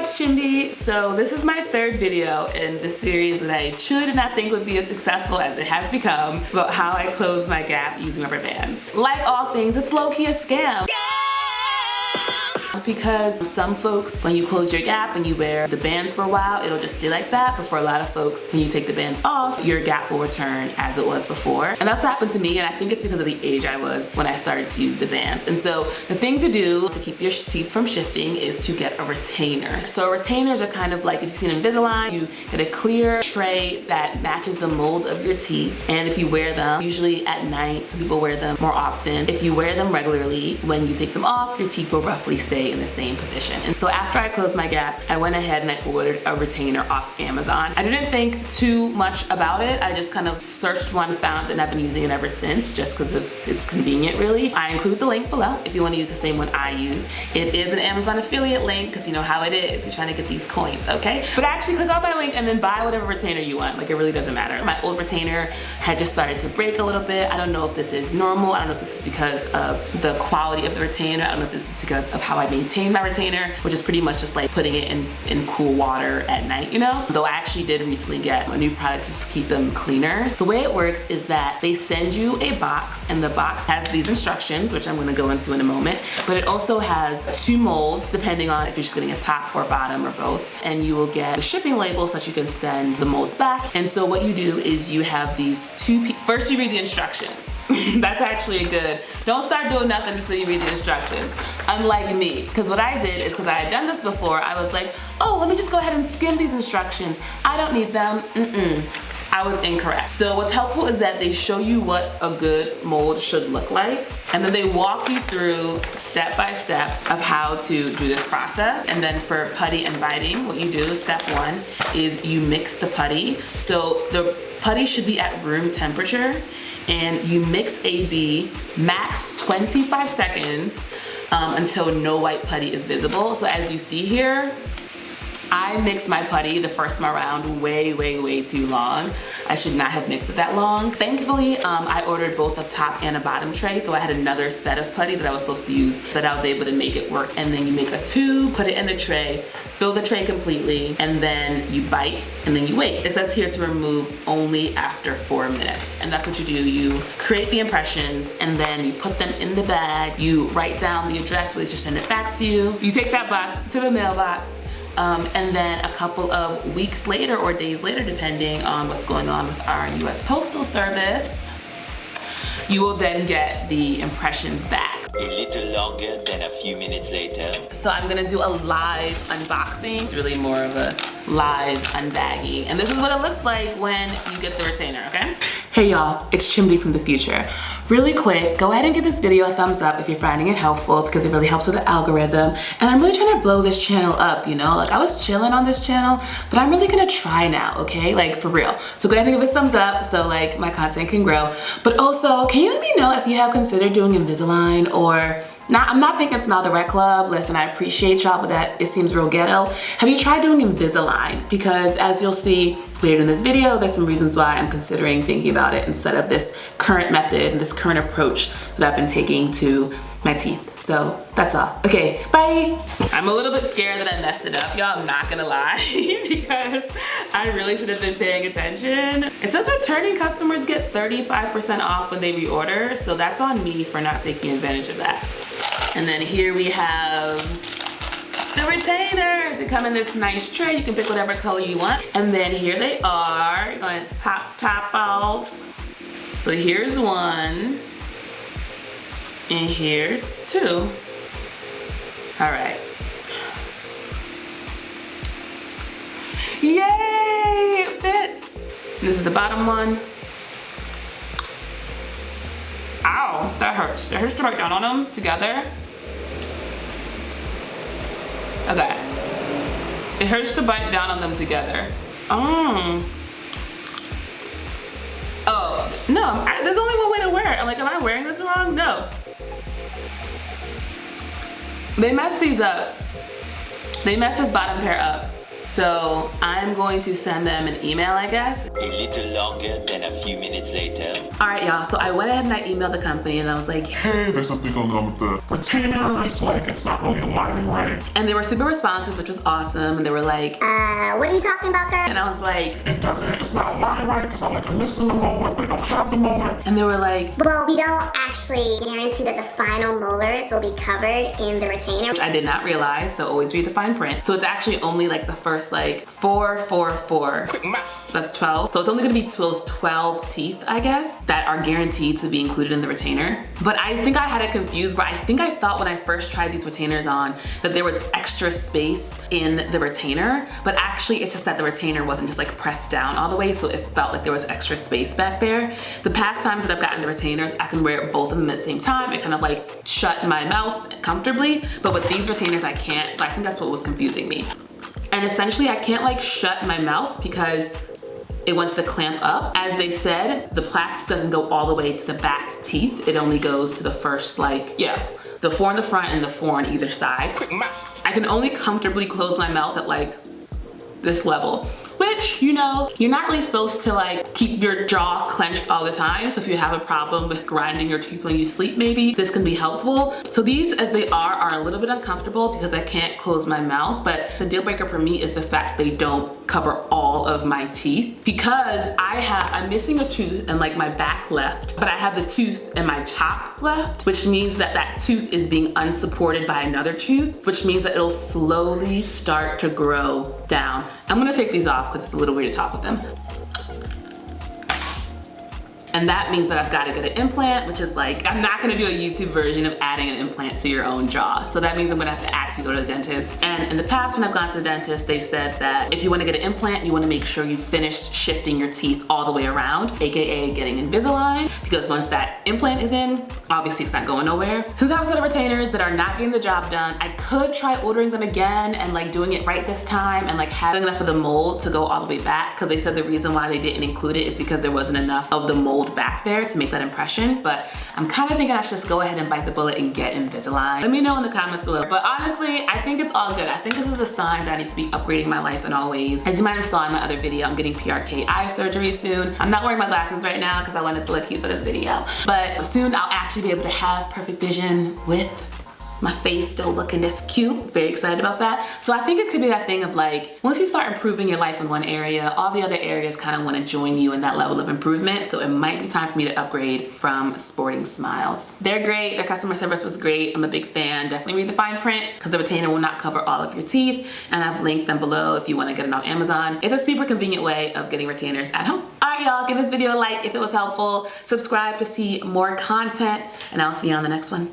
it's Chimdi. So this is my third video in this series that I truly did not think would be as successful as it has become about how I close my gap using rubber bands. Like all things, it's low-key a scam. Because some folks, when you close your gap and you wear the bands for a while, it'll just stay like that. But for a lot of folks, when you take the bands off, your gap will return as it was before. And that's what happened to me, and I think it's because of the age I was when I started to use the bands. And so the thing to do to keep your teeth from shifting is to get a retainer. So retainers are kind of like, if you've seen Invisalign, you get a clear tray that matches the mold of your teeth. And if you wear them, usually at night, some people wear them more often. If you wear them regularly, when you take them off, your teeth will roughly stay in the same position. And so after I closed my gap, I went ahead and I ordered a retainer off Amazon. I didn't think too much about it. I just kind of searched one, found it, and I've been using it ever since, just because it's convenient, really. I include the link below if you want to use the same one I use. It is an Amazon affiliate link, because you know how it is. You're trying to get these coins, okay? But actually click on my link and then buy whatever retainer you want. Like, it really doesn't matter. My old retainer had just started to break a little bit. I don't know if this is normal. I don't know if this is because of the quality of the retainer. I don't know if this is because of how I maintain my retainer, which is pretty much just like putting it in cool water at night, you know? Though I actually did recently get a new product to just keep them cleaner. The way it works is that they send you a box, and the box has these instructions, which I'm gonna go into in a moment, but it also has 2 molds, depending on if you're just getting a top or bottom or both. And you will get a shipping label so that you can send the molds back. And so what you do is you have these first you read the instructions. That's actually good. Don't start doing nothing until you read the instructions. Unlike me, because what I did is, because I had done this before, I was like, oh, let me just go ahead and skim these instructions. I don't need them. I was incorrect. So what's helpful is that they show you what a good mold should look like, and then they walk you through step by step of how to do this process. And then for putty and biting, what you do, step 1, is you mix the putty. So the putty should be at room temperature, and you mix AB max 25 seconds until no white putty is visible. So as you see here, I mixed my putty the first time around way too long. I should not have mixed it that long. Thankfully, I ordered both a top and a bottom tray, so I had another set of putty that I was supposed to use, so that I was able to make it work. And then you make a tube, put it in the tray, fill the tray completely, and then you bite, and then you wait. It says here to remove only after 4 minutes. And that's what you do. You create the impressions, and then you put them in the bag. You write down the address where they just send it back to you. You take that box to the mailbox. And then a couple of weeks later or days later, depending on what's going on with our US Postal Service, you will then get the impressions back. A little longer than a few minutes later. So I'm gonna do a live unboxing. It's really more of a live unbagging. And this is what it looks like when you get the retainer, okay? Hey y'all, it's Chimdi from the future. Really quick, go ahead and give this video a thumbs up if you're finding it helpful, because it really helps with the algorithm. And I'm really trying to blow this channel up, you know? Like, I was chilling on this channel, but I'm really gonna try now, okay? Like, for real. So go ahead and give it a thumbs up so like my content can grow. But also, can you let me know if you have considered doing Invisalign or not? I'm not thinking Smile Direct Club. Listen, I appreciate y'all, but that it seems real ghetto. Have you tried doing Invisalign? Because as you'll see later in this video, there's some reasons why I'm considering thinking about it instead of this current method and this current approach that I've been taking to my teeth. So that's all. Okay, bye. I'm a little bit scared that I messed it up, y'all. I'm not gonna lie, because I really should have been paying attention. It says returning customers get 35% off when they reorder, so that's on me for not taking advantage of that. And then here we have the retainers. They come in this nice tray. You can pick whatever color you want. And then here they are. You're gonna pop top off. So here's 1. And here's 2. All right. Yay, it fits. This is the bottom one. Ow, that hurts. It hurts to write down on them together. Okay. It hurts to bite down on them together. Oh, no, there's only one way to wear it. I'm like, am I wearing this wrong? No. They messed these up. They messed this bottom pair up. So I'm going to send them an email, I guess. A little longer than a few minutes later. All right, y'all, so I went ahead and I emailed the company and I was like, hey, there's something going on with the retainer. It's like, it's not really aligning right. and they were super responsive, which was awesome. And they were like, what are you talking about, girl? and I was like, It's not aligning right because I like to listen to the molar, but I don't have the molar. and they were like, Well, we don't actually guarantee that the final molars will be covered in the retainer. I did not realize, so always read the fine print. So it's actually only like the first like 4, 4, 4. That's 12. So it's only gonna be those 12 teeth, I guess, that are guaranteed to be included in the retainer. But I think I had it confused where I think I thought when I first tried these retainers on that there was extra space in the retainer, but actually it's just that the retainer wasn't just like pressed down all the way, so it felt like there was extra space back there. The past times that I've gotten the retainers, I can wear both of them at the same time. It kind of like shut my mouth comfortably, but with these retainers I can't, so I think that's what was confusing me. And essentially I can't like shut my mouth because it wants to clamp up. As they said, the plastic doesn't go all the way to the back teeth. It only goes to the first the 4 in the front and the 4 on either side. I can only comfortably close my mouth at like this level, which, you know, you're not really supposed to like keep your jaw clenched all the time. So if you have a problem with grinding your teeth when you sleep, maybe this can be helpful. So these, as they are a little bit uncomfortable because I can't close my mouth, but the deal breaker for me is the fact they don't cover all of my teeth, because I'm missing a tooth in like my back left, but I have the tooth in my top left, which means that that tooth is being unsupported by another tooth, which means that it'll slowly start to grow down. I'm gonna take these off because it's a little weird to talk with them. And that means that I've got to get an implant, which is like, I'm not gonna do a YouTube version of adding an implant to your own jaw. So that means I'm gonna have to actually go to the dentist. And in the past when I've gone to the dentist, they've said that if you wanna get an implant, you wanna make sure you finish shifting your teeth all the way around, AKA getting Invisalign, because once that implant is in, obviously it's not going nowhere. Since I have a set of retainers that are not getting the job done, I could try ordering them again and like doing it right this time and like having enough of the mold to go all the way back, because they said the reason why they didn't include it is because there wasn't enough of the mold back there to make that impression. But I'm kind of thinking I should just go ahead and bite the bullet and get Invisalign. Let me know in the comments below. But honestly, I think it's all good. I think this is a sign that I need to be upgrading my life in all ways. As you might have saw in my other video, I'm getting PRK eye surgery soon. I'm not wearing my glasses right now because I wanted to look cute for this video. But soon I'll actually be able to have perfect vision with my face still looking this cute. Very excited about that. So I think it could be that thing of like, once you start improving your life in one area, all the other areas kind of want to join you in that level of improvement. So it might be time for me to upgrade from Sporting Smiles. They're great, their customer service was great. I'm a big fan. Definitely read the fine print because the retainer will not cover all of your teeth. And I've linked them below if you want to get it on Amazon. It's a super convenient way of getting retainers at home. All right, y'all, give this video a like if it was helpful. Subscribe to see more content, and I'll see you on the next one.